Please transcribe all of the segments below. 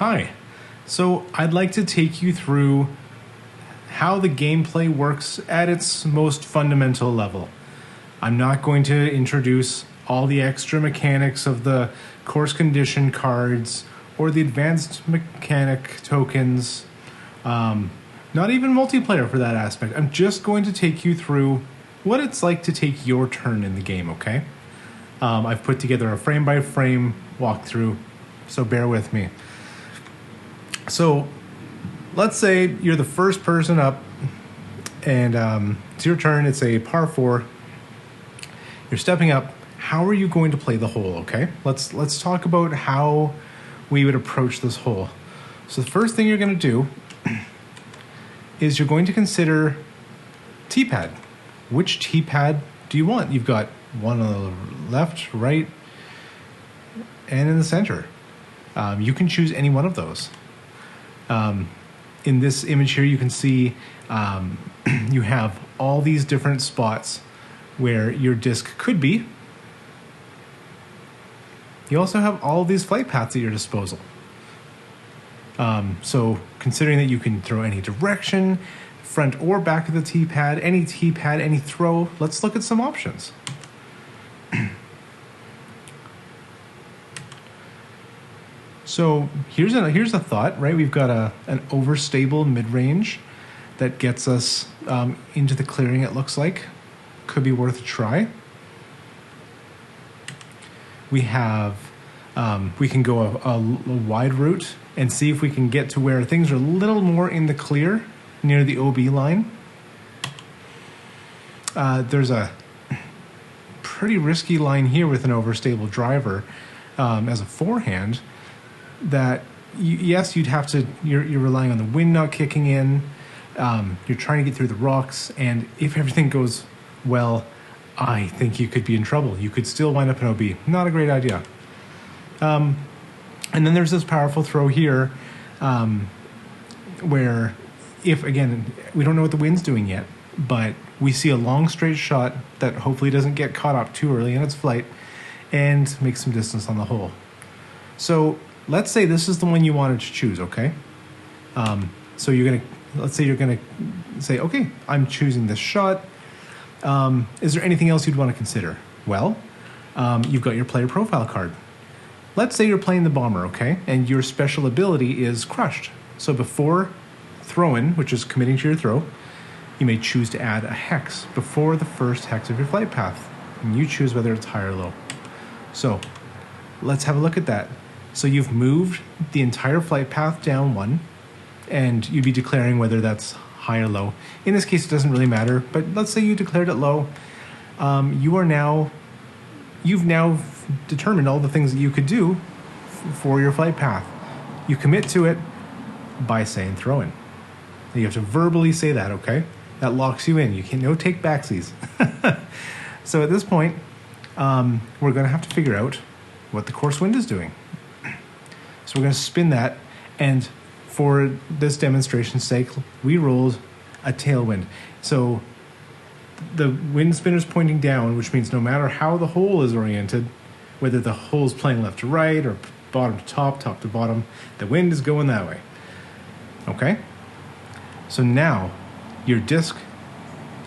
Hi. So I'd like to take you through how the gameplay works at its most fundamental level. I'm not going to introduce all the extra mechanics of the course condition cards or the advanced mechanic tokens, not even multiplayer for that aspect. I'm just going to take you through what it's like to take your turn in the game, okay? I've put together a frame-by-frame walkthrough, so bear with me. So, let's say you're the first person up, and it's your turn. It's a par 4. You're stepping up. How are you going to play the hole, okay? Let's talk about how we would approach this hole. So the first thing you're going to do is you're going to consider tee pad. Which tee pad do you want? You've got one on the left, right, and in the center. You can choose any one of those. In this image here, you can see you have all these different spots where your disc could be. You also have all these flight paths at your disposal. So considering that you can throw any direction, front or back of the tee pad, any throw, let's look at some options. So here's a thought, right? We've got an overstable mid-range that gets us into the clearing, it looks like. Could be worth a try. We have, we can go a wide route and see if we can get to where things are a little more in the clear near the OB line. There's a pretty risky line here with an overstable driver as a forehand that, yes, you'd have to, you're relying on the wind not kicking in. You're trying to get through the rocks, and if everything goes well, I think you could be in trouble. You could still wind up in OB. Not a great idea. And then there's this powerful throw here where, if, again, we don't know what the wind's doing yet, but we see a long straight shot that hopefully doesn't get caught up too early in its flight and make some distance on the hole. So let's say this is the one you wanted to choose, okay? So let's say you're gonna say, okay, I'm choosing this shot. Is there anything else you'd want to consider? Well, you've got your player profile card. Let's say you're playing the bomber, okay? And your special ability is crushed. So before throw-in, which is committing to your throw, you may choose to add a hex before the first hex of your flight path. And you choose whether it's high or low. So let's have a look at that. So you've moved the entire flight path down 1, and you'd be declaring whether that's high or low. In this case, it doesn't really matter, but let's say you declared it low. You've now determined all the things that you could do for your flight path. You commit to it by saying throw in. You have to verbally say that, okay? That locks you in. You can't, no take backsies. So at this point, we're going to have to figure out what the course wind is doing. So we're going to spin that, and for this demonstration's sake, we rolled a tailwind. So the wind spinner's pointing down, which means no matter how the hole is oriented, whether the hole's playing left to right or bottom to top, top to bottom, the wind is going that way. Okay? So now your disc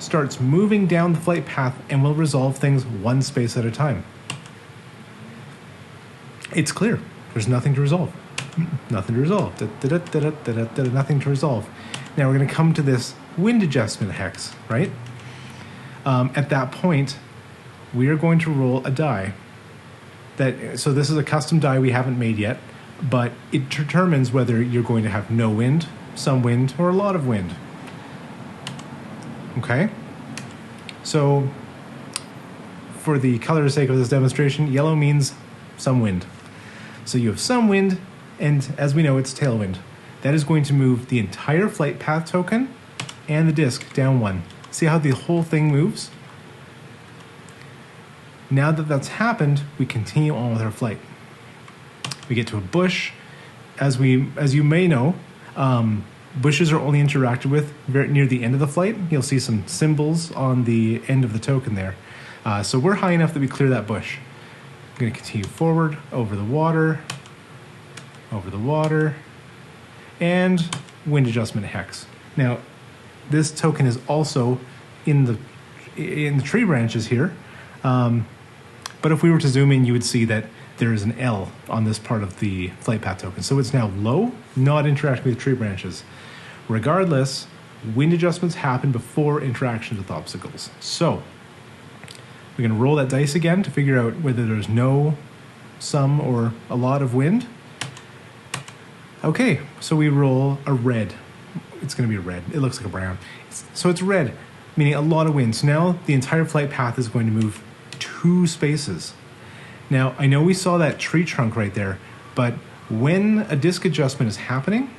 starts moving down the flight path and will resolve things one space at a time. It's clear. There's nothing to resolve. Nothing to resolve. Nothing to resolve. Now we're going to come to this wind adjustment hex, right? At that point, we are going to roll a die. So this is a custom die we haven't made yet, but it determines whether you're going to have no wind, some wind, or a lot of wind. Okay? So for the color's sake of this demonstration, yellow means some wind. So you have some wind, and as we know, it's tailwind. That is going to move the entire flight path token and the disc down 1. See how the whole thing moves? Now that that's happened, we continue on with our flight. We get to a bush. As you may know, bushes are only interacted with very near the end of the flight. You'll see some symbols on the end of the token there. So we're high enough that we clear that bush. I'm going to continue forward over the water. over the water, and wind adjustment hex. Now, this token is also in the tree branches here, but if we were to zoom in, you would see that there is an L on this part of the flight path token. So it's now low, not interacting with tree branches. Regardless, wind adjustments happen before interactions with obstacles. So we're going to roll that dice again to figure out whether there's no, some, or a lot of wind. Okay, so we roll a red. It's going to be a red. It looks like a brown. So it's red, meaning a lot of wind. So now the entire flight path is going to move 2 spaces. Now, I know we saw that tree trunk right there, but when a disk adjustment is happening,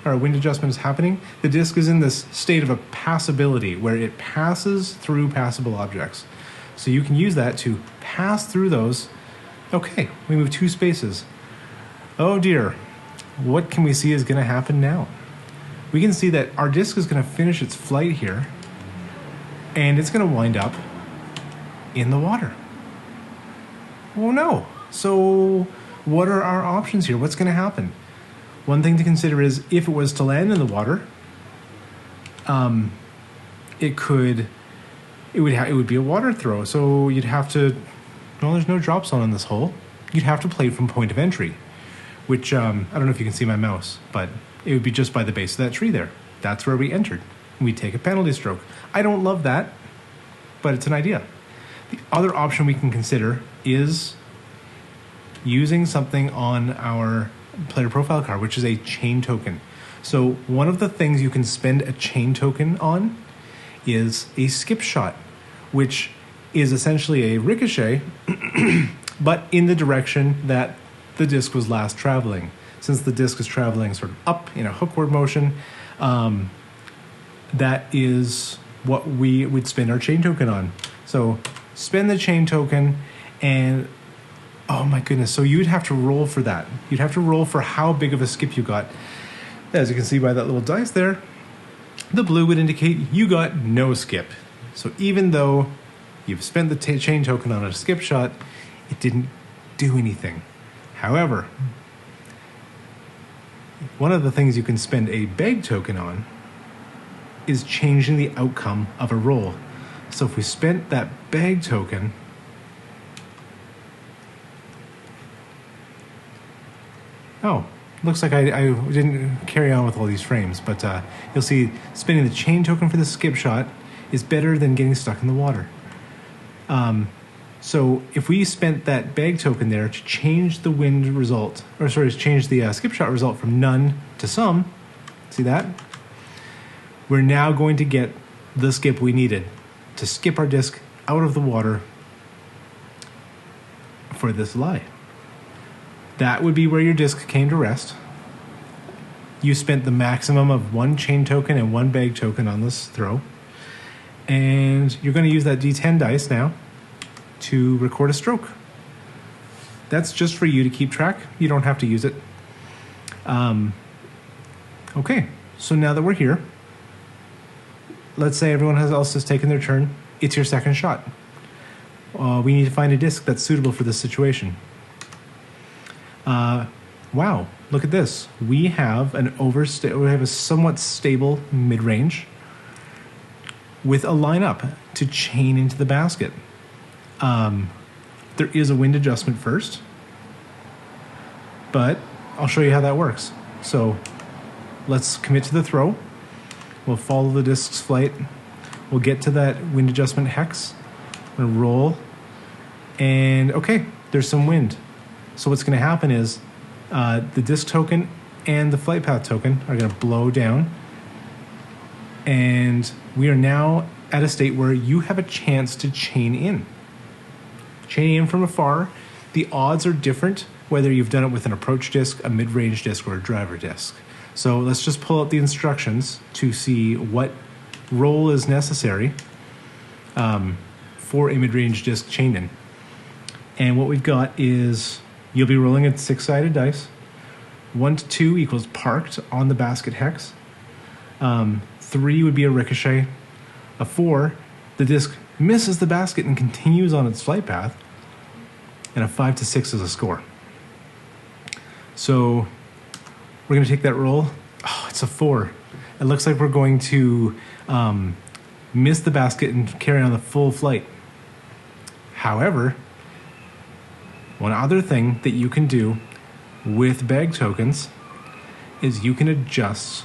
or a wind adjustment is happening, the disk is in this state of a passability where it passes through passable objects. So you can use that to pass through those. Okay, we move 2 spaces. Oh dear, what can we see is going to happen now? We can see that our disk is going to finish its flight here, and it's going to wind up in the water. Oh no. So what are our options here? What's going to happen? One thing to consider is if it was to land in the water, it would be a water throw. So you'd have to, well, there's no drop zone in this hole. You'd have to play from point of entry, which I don't know if you can see my mouse, but it would be just by the base of that tree there. That's where we entered. We take a penalty stroke. I don't love that, but it's an idea. The other option we can consider is using something on our player profile card, which is a chain token. So one of the things you can spend a chain token on is a skip shot, which is essentially a ricochet, but in the direction that the disc was last traveling. Since the disc is traveling sort of up in a hookward motion, that is what we would spend our chain token on. So spend the chain token, and oh my goodness, so you'd have to roll for that. You'd have to roll for how big of a skip you got. As you can see by that little dice there, the blue would indicate you got no skip. So even though you've spent the chain token on a skip shot, it didn't do anything. However, one of the things you can spend a bag token on is changing the outcome of a roll. So if we spent that bag token, oh, looks like I didn't carry on with all these frames, but you'll see spending the chain token for the skip shot is better than getting stuck in the water. So if we spent that bag token there to change the wind result, or sorry, to change the skip shot result from none to some, see that? We're now going to get the skip we needed to skip our disc out of the water for this lie. That would be where your disc came to rest. You spent the maximum of 1 chain token and 1 bag token on this throw. And you're going to use that D10 dice now to record a stroke. That's just for you to keep track. You don't have to use it. Okay, so now that we're here, let's say everyone else has taken their turn. It's your second shot. We need to find a disc that's suitable for this situation. Wow, look at this. We have a somewhat stable mid-range with a lineup to chain into the basket. There is a wind adjustment first, but I'll show you how that works. So let's commit to the throw. We'll follow the disc's flight. We'll get to that wind adjustment hex. We're gonna roll, and okay, there's some wind. So what's gonna happen is the disc token and the flight path token are gonna blow down, and we are now at a state where you have a chance to chain in. Chaining in from afar, the odds are different whether you've done it with an approach disc, a mid-range disc, or a driver disc. So let's just pull out the instructions to see what roll is necessary for a mid-range disc chain in. And what we've got is you'll be rolling a 6-sided dice. 1 to 2 equals parked on the basket hex. 3 would be a ricochet. A 4, the disc misses the basket and continues on its flight path. And a 5 to 6 is a score. So We're going to take that roll. Oh, it's a 4. It looks like we're going to miss the basket and carry on the full flight. However, one other thing that you can do with bag tokens is you can adjust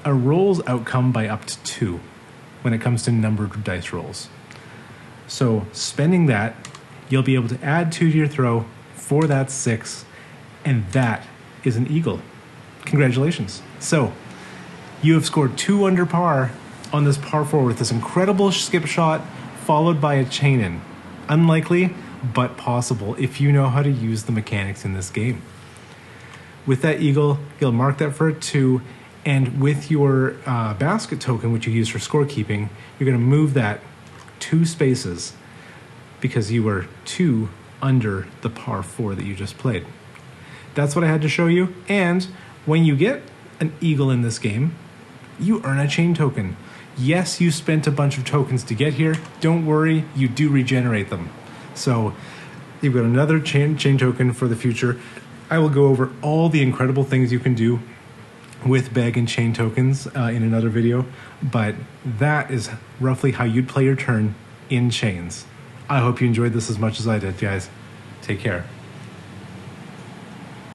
a roll's outcome by up to 2 when it comes to numbered dice rolls. So spending that, you'll be able to add 2 to your throw for that 6, and that is an eagle. Congratulations. So you have scored 2 under par on this par 4 with this incredible skip shot followed by a chain in. Unlikely, but possible if you know how to use the mechanics in this game. With that eagle, you'll mark that for a 2, and with your basket token, which you use for scorekeeping, you're going to move that 2 spaces because you were 2 under the par 4 that you just played. That's what I had to show you, and when you get an eagle in this game, you earn a chain token. Yes, you spent a bunch of tokens to get here. Don't worry, you do regenerate them. So you've got another chain token for the future. I will go over all the incredible things you can do with bag and chain tokens in another video, but that is roughly how you'd play your turn in chains. I hope you enjoyed this as much as I did, guys. Take care.